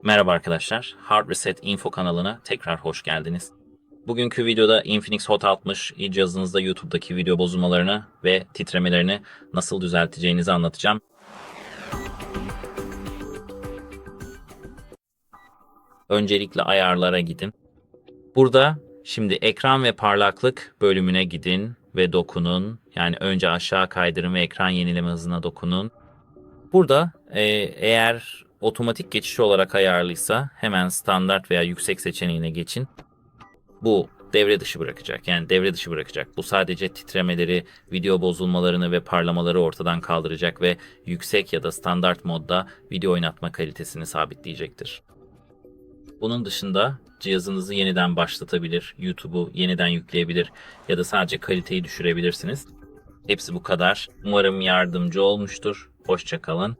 Merhaba arkadaşlar, Hard Reset Info kanalına tekrar hoş geldiniz. Bugünkü videoda Infinix Hot 60 cihazınızda YouTube'daki video bozulmalarını ve titremelerini nasıl düzelteceğinizi anlatacağım. Öncelikle ayarlara gidin. Burada şimdi ekran ve parlaklık bölümüne gidin ve dokunun. Yani önce aşağı kaydırın ve ekran yenileme hızına dokunun. Burada eğer otomatik geçiş olarak ayarlıysa hemen standart veya yüksek seçeneğine geçin. Bu devre dışı bırakacak. Yani devre dışı bırakacak. Bu sadece titremeleri, video bozulmalarını ve parlamaları ortadan kaldıracak ve yüksek ya da standart modda video oynatma kalitesini sabitleyecektir. Bunun dışında cihazınızı yeniden başlatabilir, YouTube'u yeniden yükleyebilir ya da sadece kaliteyi düşürebilirsiniz. Hepsi bu kadar. Umarım yardımcı olmuştur. Hoşça kalın.